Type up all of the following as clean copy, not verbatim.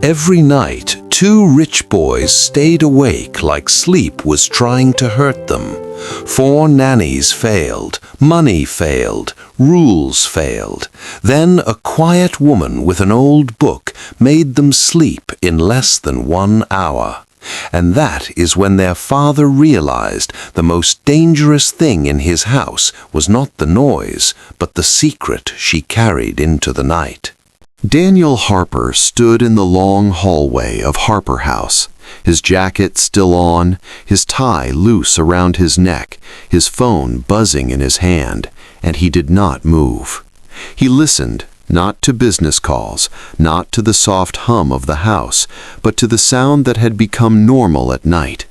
Every night, two rich boys stayed awake like sleep was trying to hurt them. 4 nannies failed, money failed, rules failed. Then a quiet woman with an old book made them sleep in less than 1 hour. And that is when their father realized the most dangerous thing in his house was not the noise, but the secret she carried into the night. Daniel Harper stood in the long hallway of Harper House, his jacket still on, his tie loose around his neck, his phone buzzing in his hand, and he did not move. He listened, not to business calls, not to the soft hum of the house, but to the sound that had become normal at night.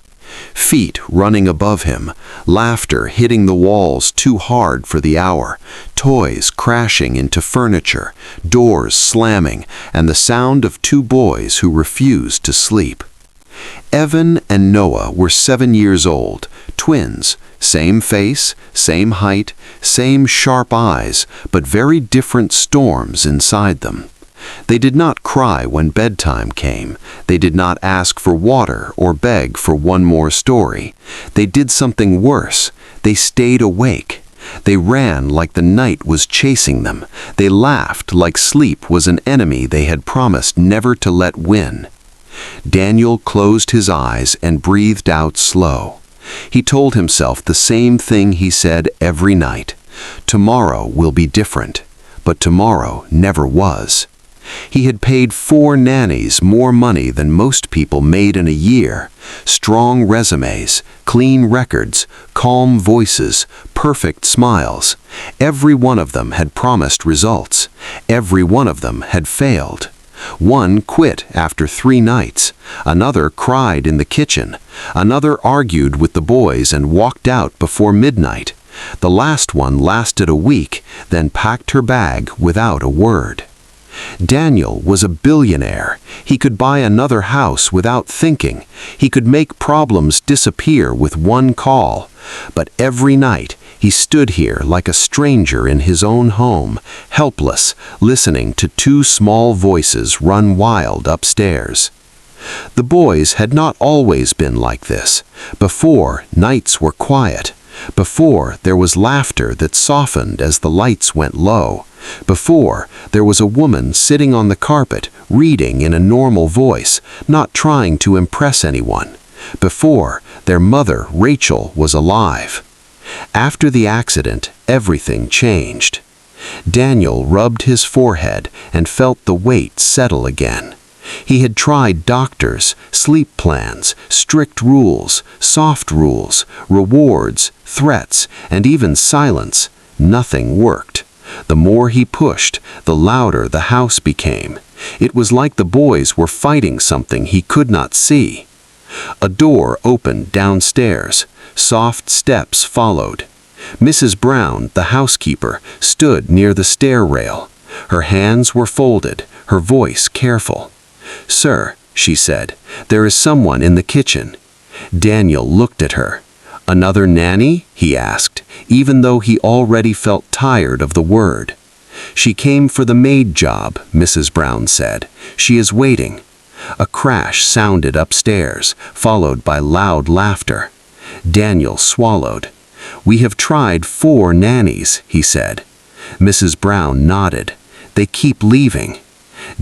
Feet running above him, laughter hitting the walls too hard for the hour, toys crashing into furniture, doors slamming, and the sound of 2 boys who refused to sleep. Evan and Noah were 7 years old, twins, same face, same height, same sharp eyes, but very different storms inside them. They did not cry when bedtime came. They did not ask for water or beg for one more story. They did something worse. They stayed awake. They ran like the night was chasing them. They laughed like sleep was an enemy they had promised never to let win. Daniel closed his eyes and breathed out slow. He told himself the same thing he said every night. Tomorrow will be different, but tomorrow never was. He had paid 4 nannies more money than most people made in a year. Strong resumes, clean records, calm voices, perfect smiles. Every one of them had promised results. Every one of them had failed. One quit after 3 nights. Another cried in the kitchen. Another argued with the boys and walked out before midnight. The last one lasted a week, then packed her bag without a word. Daniel was a billionaire. He could buy another house without thinking. He could make problems disappear with 1 call. But every night, he stood here like a stranger in his own home, helpless, listening to 2 small voices run wild upstairs. The boys had not always been like this. Before, nights were quiet. Before, there was laughter that softened as the lights went low. Before, there was a woman sitting on the carpet, reading in a normal voice, not trying to impress anyone. Before, their mother, Rachel, was alive. After the accident, everything changed. Daniel rubbed his forehead and felt the weight settle again. He had tried doctors, sleep plans, strict rules, soft rules, rewards, threats, and even silence. Nothing worked. The more he pushed, the louder the house became. It was like the boys were fighting something he could not see. A door opened downstairs. Soft steps followed. Mrs. Brown, the housekeeper, stood near the stair rail. Her hands were folded, her voice careful. "Sir," she said, "there is someone in the kitchen." Daniel looked at her. "Another nanny?" he asked, even though he already felt tired of the word. "She came for the maid job," Mrs. Brown said. "She is waiting." A crash sounded upstairs, followed by loud laughter. Daniel swallowed. "We have tried 4 nannies," he said. Mrs. Brown nodded. "They keep leaving."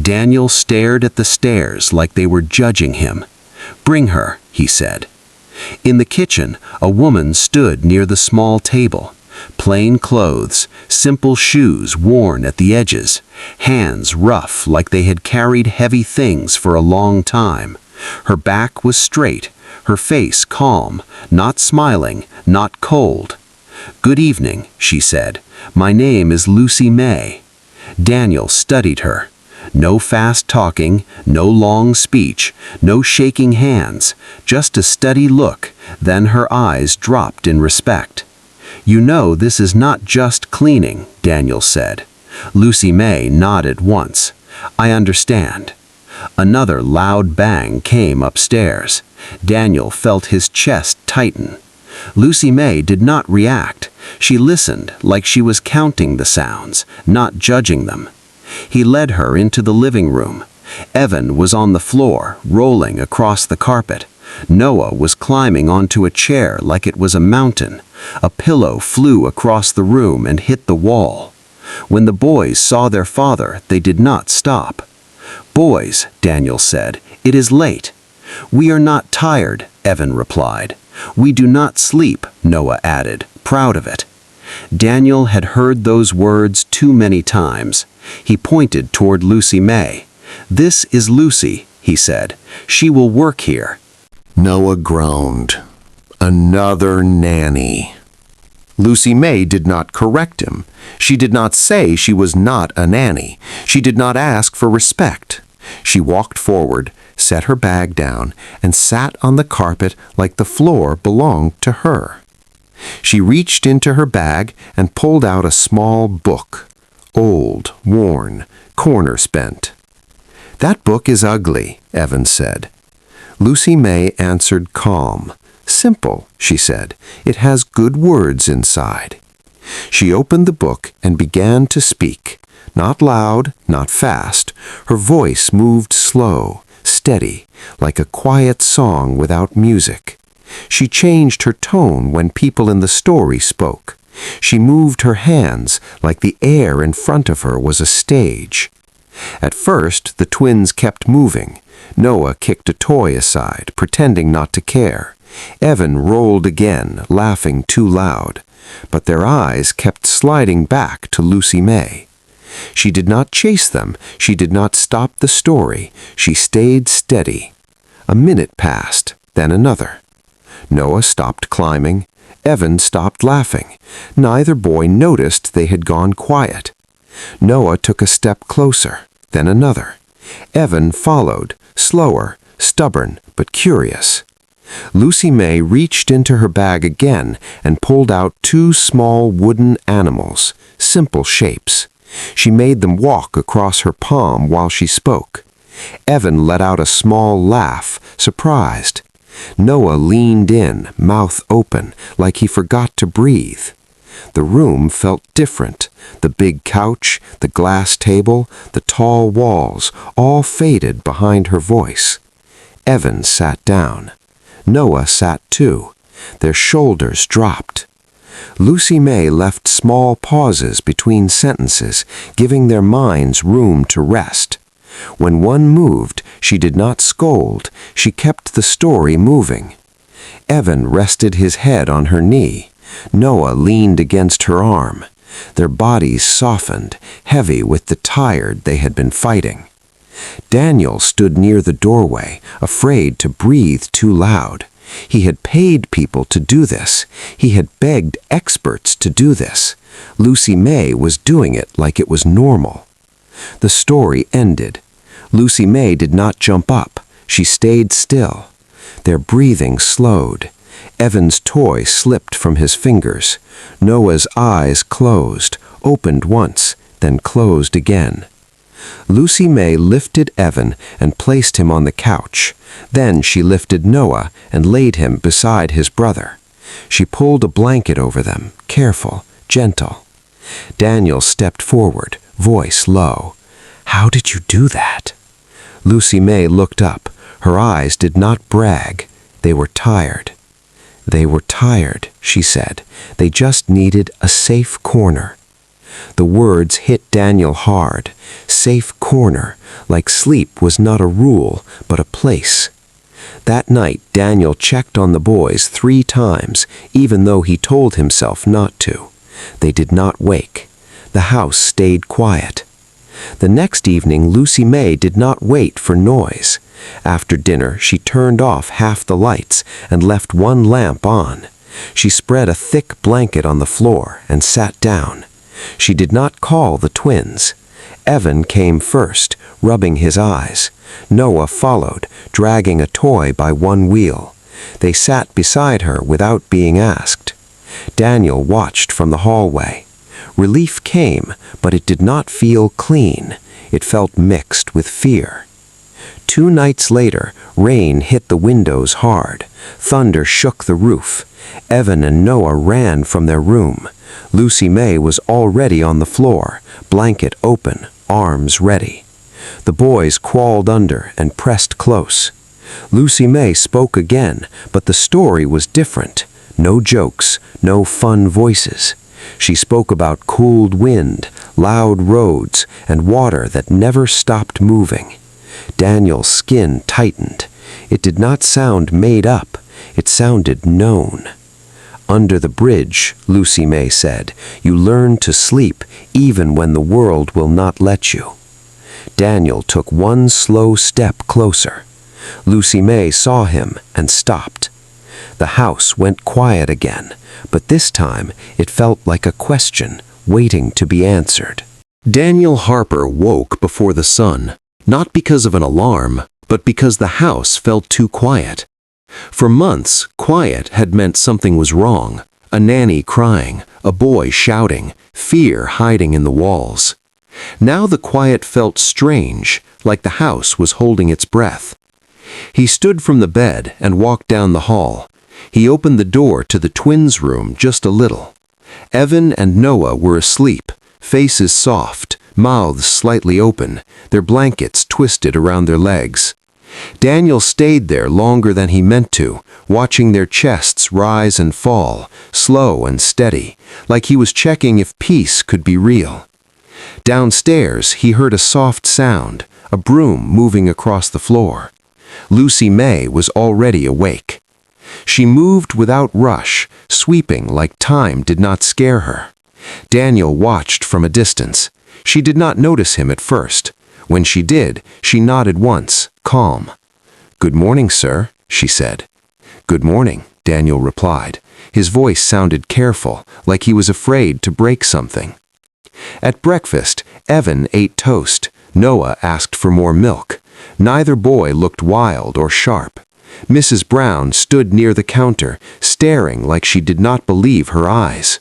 Daniel stared at the stairs like they were judging him. "Bring her," he said. In the kitchen, a woman stood near the small table. Plain clothes, simple shoes worn at the edges, hands rough like they had carried heavy things for a long time. Her back was straight, her face calm, not smiling, not cold. "Good evening," she said. "My name is Lucy May." Daniel studied her. No fast talking, no long speech, no shaking hands, just a steady look, then her eyes dropped in respect. "You know this is not just cleaning," Daniel said. Lucy May nodded once. "I understand." Another loud bang came upstairs. Daniel felt his chest tighten. Lucy May did not react. She listened like she was counting the sounds, not judging them. He led her into the living room. Evan was on the floor, rolling across the carpet. Noah was climbing onto a chair like it was a mountain. A pillow flew across the room and hit the wall. When the boys saw their father, they did not stop. "Boys," Daniel said, "it is late." "We are not tired," Evan replied. "We do not sleep," Noah added, proud of it. Daniel had heard those words too many times. He pointed toward Lucy May. "This is Lucy," he said. "She will work here." Noah groaned. Another nanny. Lucy May did not correct him. She did not say she was not a nanny. She did not ask for respect. She walked forward, set her bag down, and sat on the carpet like the floor belonged to her. She reached into her bag and pulled out a small book. Old, worn, corners bent. "That book is ugly," Evan said. Lucy May answered calm. "Simple," she said. "It has good words inside." She opened the book and began to speak. Not loud, not fast. Her voice moved slow, steady, like a quiet song without music. She changed her tone when people in the story spoke. She moved her hands like the air in front of her was a stage. At first, the twins kept moving. Noah kicked a toy aside, pretending not to care. Evan rolled again, laughing too loud. But their eyes kept sliding back to Lucy May. She did not chase them. She did not stop the story. She stayed steady. A minute passed, then another. Noah stopped climbing. Evan stopped laughing. Neither boy noticed they had gone quiet. Noah took a step closer, then another. Evan followed, slower, stubborn, but curious. Lucy May reached into her bag again and pulled out two small wooden animals, simple shapes. She made them walk across her palm while she spoke. Evan let out a small laugh, surprised. Noah leaned in, mouth open, like he forgot to breathe. The room felt different. The big couch, the glass table, the tall walls, all faded behind her voice. Evan sat down. Noah sat too. Their shoulders dropped. Lucy May left small pauses between sentences, giving their minds room to rest. When one moved, she did not scold. She kept the story moving. Evan rested his head on her knee. Noah leaned against her arm. Their bodies softened, heavy with the tired they had been fighting. Daniel stood near the doorway, afraid to breathe too loud. He had paid people to do this. He had begged experts to do this. Lucy May was doing it like it was normal. The story ended. Lucy May did not jump up. She stayed still. Their breathing slowed. Evan's toy slipped from his fingers. Noah's eyes closed, opened once, then closed again. Lucy May lifted Evan and placed him on the couch. Then she lifted Noah and laid him beside his brother. She pulled a blanket over them, careful, gentle. Daniel stepped forward, voice low. "How did you do that?" Lucy May looked up. Her eyes did not brag. They were tired. "They were tired," she said. "They just needed a safe corner." The words hit Daniel hard. Safe corner, like sleep was not a rule, but a place. That night, Daniel checked on the boys 3 times, even though he told himself not to. They did not wake. The house stayed quiet. The next evening, Lucy May did not wait for noise. After dinner, she turned off half the lights and left one lamp on. She spread a thick blanket on the floor and sat down. She did not call the twins. Evan came first, rubbing his eyes. Noah followed, dragging a toy by one wheel. They sat beside her without being asked. Daniel watched from the hallway. Relief came, but it did not feel clean. It felt mixed with fear. 2 nights later, rain hit the windows hard. Thunder shook the roof. Evan and Noah ran from their room. Lucy May was already on the floor, blanket open, arms ready. The boys crawled under and pressed close. Lucy May spoke again, but the story was different. No jokes, no fun voices. She spoke about cooled wind, loud roads, and water that never stopped moving. Daniel's skin tightened. It did not sound made up. It sounded known. Under the bridge, Lucy May said, you learn to sleep even when the world will not let you. Daniel took one slow step closer. Lucy May saw him and stopped. The house went quiet again, but this time it felt like a question waiting to be answered. Daniel Harper woke before the sun, not because of an alarm, but because the house felt too quiet. For months, quiet had meant something was wrong. A nanny crying, a boy shouting, fear hiding in the walls. Now the quiet felt strange, like the house was holding its breath. He stood from the bed and walked down the hall. He opened the door to the twins' room just a little. Evan and Noah were asleep, faces soft, mouths slightly open, their blankets twisted around their legs. Daniel stayed there longer than he meant to, watching their chests rise and fall, slow and steady, like he was checking if peace could be real. Downstairs, he heard a soft sound, a broom moving across the floor. Lucy May was already awake. She moved without rush, sweeping like time did not scare her. Daniel watched from a distance. She did not notice him at first. When she did, she nodded once, calm. "Good morning, sir," she said. "Good morning," Daniel replied. His voice sounded careful, like he was afraid to break something. At breakfast, Evan ate toast. Noah asked for more milk. Neither boy looked wild or sharp. Mrs. Brown stood near the counter, staring like she did not believe her eyes.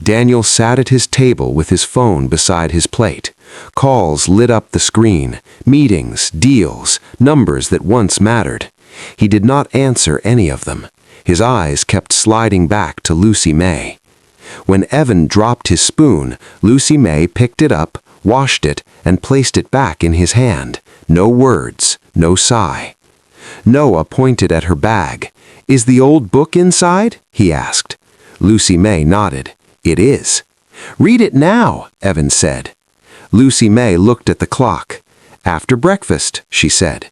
Daniel sat at his table with his phone beside his plate. Calls lit up the screen, meetings, deals, numbers that once mattered. He did not answer any of them. His eyes kept sliding back to Lucy May. When Evan dropped his spoon, Lucy May picked it up, washed it, and placed it back in his hand. No words, no sigh. Noah pointed at her bag. "Is the old book inside?" he asked. Lucy May nodded. "It is." "Read it now," Evan said. Lucy May looked at the clock. "After breakfast," she said.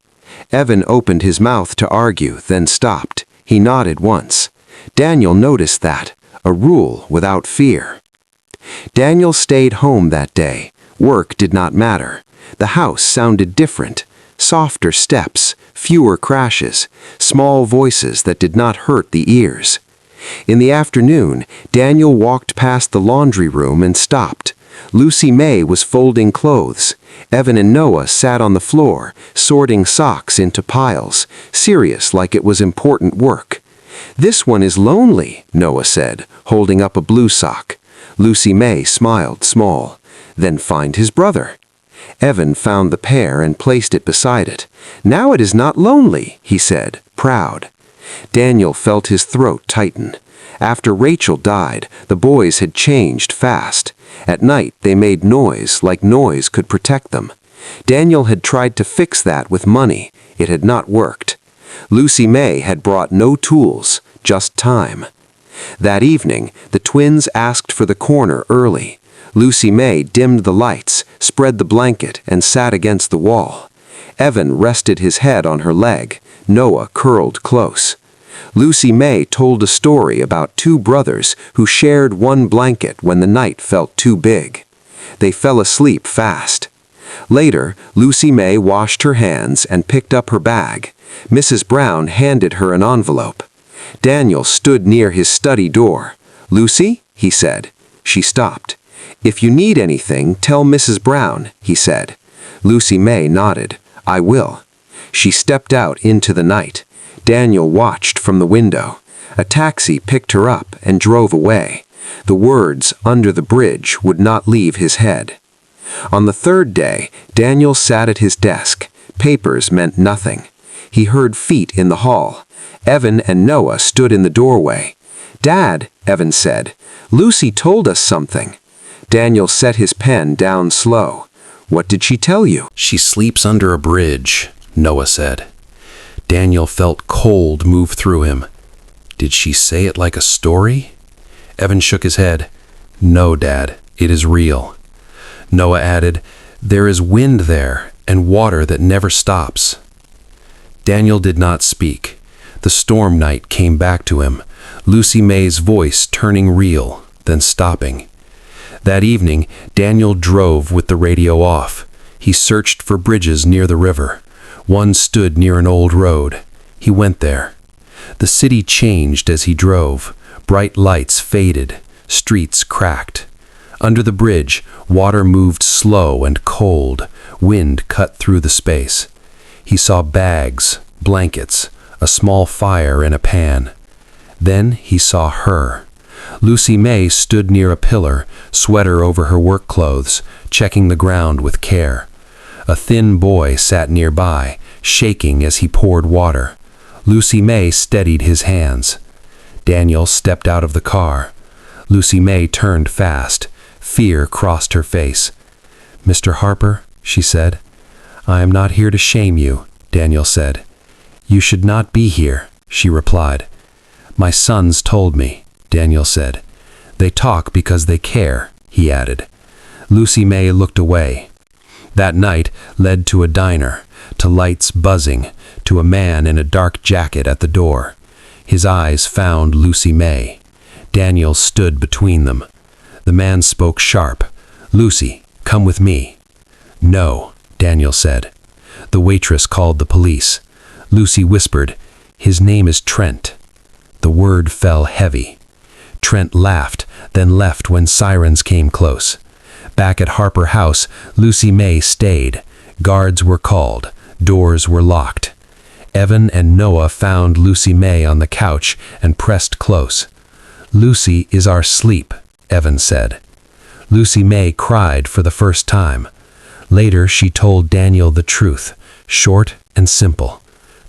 Evan opened his mouth to argue, then stopped. He nodded once. Daniel noticed that, a rule without fear. Daniel stayed home that day. Work did not matter. The house sounded different. Softer steps, fewer crashes, small voices that did not hurt the ears. In the afternoon, Daniel walked past the laundry room and stopped. Lucy May was folding clothes. Evan and Noah sat on the floor, sorting socks into piles, serious like it was important work. "This one is lonely," Noah said, holding up a blue sock. Lucy May smiled small. "Then find his brother." Evan found the pear and placed it beside it. "Now it is not lonely," he said, proud. Daniel felt his throat tighten. After Rachel died, the boys had changed fast. At night, they made noise like noise could protect them. Daniel had tried to fix that with money. It had not worked. Lucy May had brought no tools, just time. That evening, the twins asked for the corner early. Lucy May dimmed the lights, spread the blanket, and sat against the wall. Evan rested his head on her leg. Noah curled close. Lucy May told a story about two brothers who shared one blanket when the night felt too big. They fell asleep fast. Later, Lucy May washed her hands and picked up her bag. Mrs. Brown handed her an envelope. Daniel stood near his study door. "Lucy?" he said. She stopped. "If you need anything, tell Mrs. Brown," he said. Lucy May nodded. "I will." She stepped out into the night. Daniel watched from the window. A taxi picked her up and drove away. The words, "under the bridge," would not leave his head. On the third day, Daniel sat at his desk. Papers meant nothing. He heard feet in the hall. Evan and Noah stood in the doorway. "Dad," Evan said, "Lucy told us something." Daniel set his pen down slow. What did she tell you? She sleeps under a bridge, Noah said. Daniel felt cold move through him. Did she say it like a story? Evan shook his head. No, Dad, it is real. Noah added, there is wind there and water that never stops. Daniel did not speak. The storm night came back to him, Lucy May's voice turning real, then stopping. That evening, Daniel drove with the radio off. He searched for bridges near the river. One stood near an old road. He went there. The city changed as he drove. Bright lights faded. Streets cracked. Under the bridge, water moved slow and cold. Wind cut through the space. He saw bags, blankets, a small fire in a pan. Then he saw her. Lucy May stood near a pillar, sweater over her work clothes, checking the ground with care. A thin boy sat nearby, shaking as he poured water. Lucy May steadied his hands. Daniel stepped out of the car. Lucy May turned fast. Fear crossed her face. Mr. Harper, she said. I am not here to shame you, Daniel said. You should not be here, she replied. My sons told me, Daniel said. They talk because they care, he added. Lucy May looked away. That night led to a diner, to lights buzzing, to a man in a dark jacket at the door. His eyes found Lucy May. Daniel stood between them. The man spoke sharp. Lucy, come with me. No, Daniel said. The waitress called the police. Lucy whispered, his name is Trent. The word fell heavy. Trent laughed, then left when sirens came close. Back at Harper House, Lucy May stayed. Guards were called. Doors were locked. Evan and Noah found Lucy May on the couch and pressed close. Lucy is our sleep, Evan said. Lucy May cried for the first time. Later she told Daniel the truth, short and simple.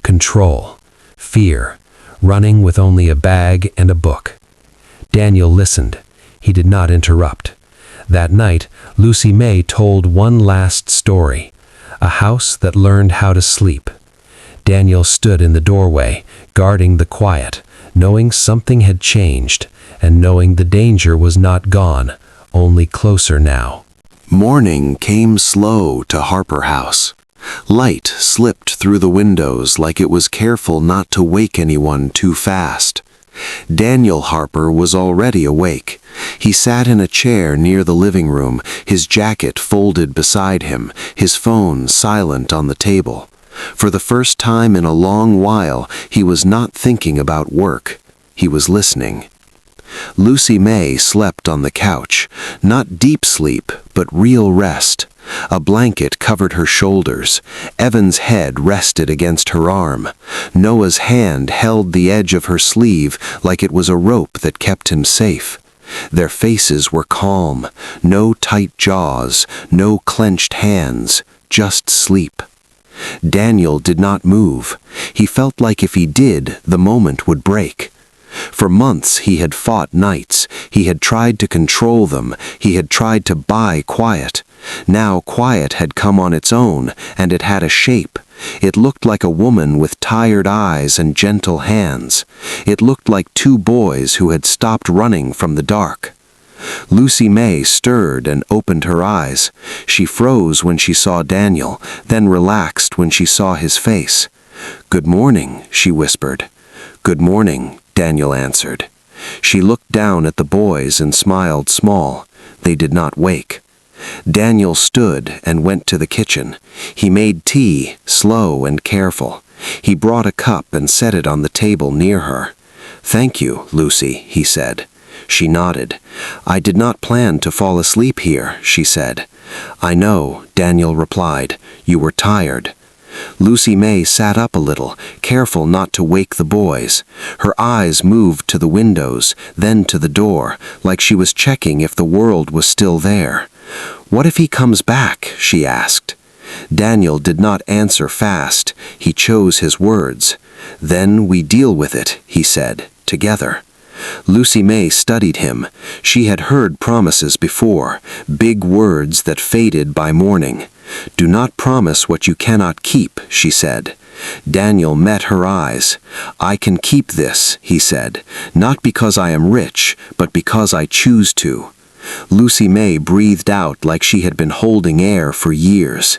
Control, fear, running with only a bag and a book. Daniel listened. He did not interrupt. That night, Lucy May told one last story, a house that learned how to sleep. Daniel stood in the doorway, guarding the quiet, knowing something had changed, and knowing the danger was not gone, only closer now. Morning came slow to Harper House. Light slipped through the windows like it was careful not to wake anyone too fast. Daniel Harper was already awake. He sat in a chair near the living room, his jacket folded beside him, his phone silent on the table. For the first time in a long while, he was not thinking about work. He was listening. Lucy May slept on the couch, not deep sleep, but real rest. A blanket covered her shoulders. Evan's head rested against her arm. Noah's hand held the edge of her sleeve like it was a rope that kept him safe. Their faces were calm, no tight jaws, no clenched hands, just sleep. Daniel did not move. He felt like if he did, the moment would break. For months he had fought nights. He had tried to control them. He had tried to buy quiet. Now quiet had come on its own, and it had a shape. It looked like a woman with tired eyes and gentle hands. It looked like two boys who had stopped running from the dark. Lucy May stirred and opened her eyes. She froze when she saw Daniel, then relaxed when she saw his face. "Good morning," she whispered. "Good morning," Daniel answered. She looked down at the boys and smiled small. They did not wake. Daniel stood and went to the kitchen. He made tea, slow and careful. He brought a cup and set it on the table near her. "Thank you, Lucy," he said. She nodded. "I did not plan to fall asleep here," she said. "I know," Daniel replied. "You were tired." Lucy May sat up a little, careful not to wake the boys. Her eyes moved to the windows, then to the door, like she was checking if the world was still there. "What if he comes back?" she asked. Daniel did not answer fast. He chose his words. "Then we deal with it," he said, "together." Lucy May studied him. She had heard promises before, big words that faded by morning. "Do not promise what you cannot keep," she said. Daniel met her eyes. "I can keep this," he said, "not because I am rich, but because I choose to." Lucy May breathed out like she had been holding air for years.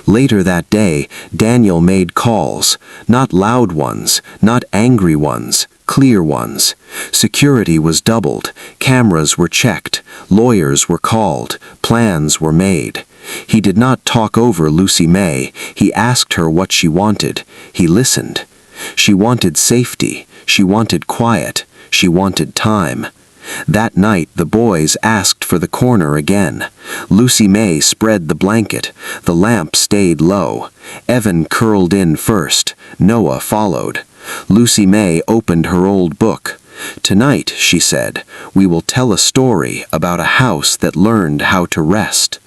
Later that day, Daniel made calls, not loud ones, not angry ones, clear ones. Security was doubled, cameras were checked, lawyers were called, plans were made. He did not talk over Lucy May. He asked her what she wanted. He listened. She wanted safety. She wanted quiet. She wanted time. That night the boys asked for the corner again. Lucy May spread the blanket. The lamp stayed low. Evan curled in first. Noah followed. Lucy May opened her old book. "Tonight," she said, "we will tell a story about a house that learned how to rest."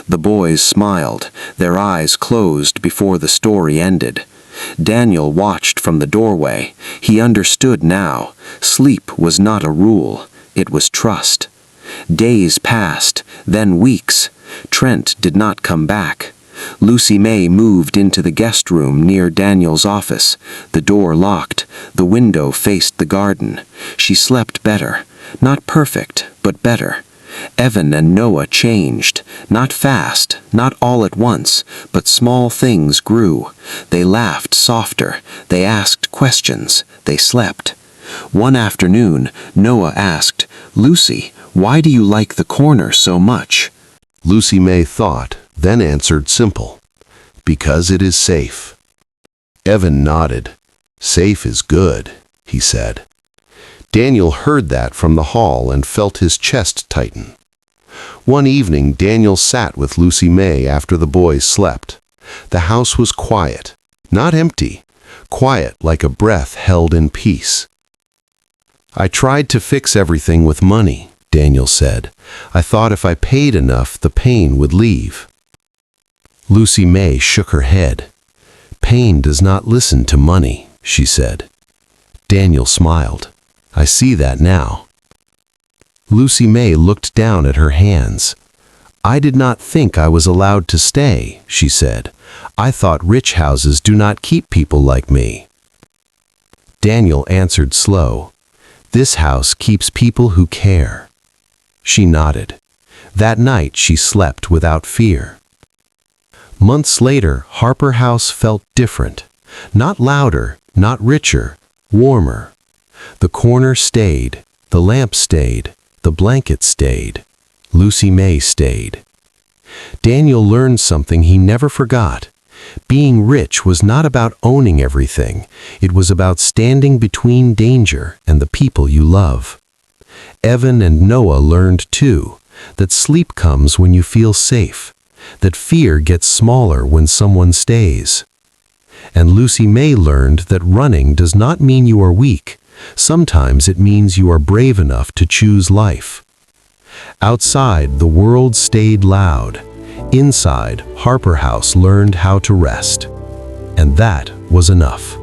The boys smiled. Their eyes closed before the story ended. Daniel watched from the doorway. He understood now. Sleep was not a rule. It was trust. Days passed, then weeks. Trent did not come back. Lucy May moved into the guest room near Daniel's office. The door locked. The window faced the garden. She slept better. Not perfect, but better. Evan and Noah changed. Not fast, not all at once, but small things grew. They laughed softer. They asked questions. They slept. One afternoon, Noah asked, "Lucy, why do you like the corner so much?" Lucy May thought, then answered simple, "Because it is safe." Evan nodded. "Safe is good," he said. Daniel heard that from the hall and felt his chest tighten. One evening, Daniel sat with Lucy May after the boys slept. The house was quiet, not empty, quiet like a breath held in peace. "I tried to fix everything with money," Daniel said. "I thought if I paid enough, the pain would leave." Lucy May shook her head. "Pain does not listen to money," she said. Daniel smiled. "I see that now." Lucy May looked down at her hands. "I did not think I was allowed to stay," she said. "I thought rich houses do not keep people like me." Daniel answered slow, "This house keeps people who care." She nodded. That night she slept without fear. Months later, Harper House felt different. Not louder, not richer, warmer. The corner stayed, the lamp stayed, the blanket stayed. Lucy May stayed. Daniel learned something he never forgot. Being rich was not about owning everything. It was about standing between danger and the people you love. Evan and Noah learned too, that sleep comes when you feel safe, that fear gets smaller when someone stays. And Lucy May learned that running does not mean you are weak. Sometimes it means you are brave enough to choose life. Outside, the world stayed loud. Inside, Harper House learned how to rest. And that was enough.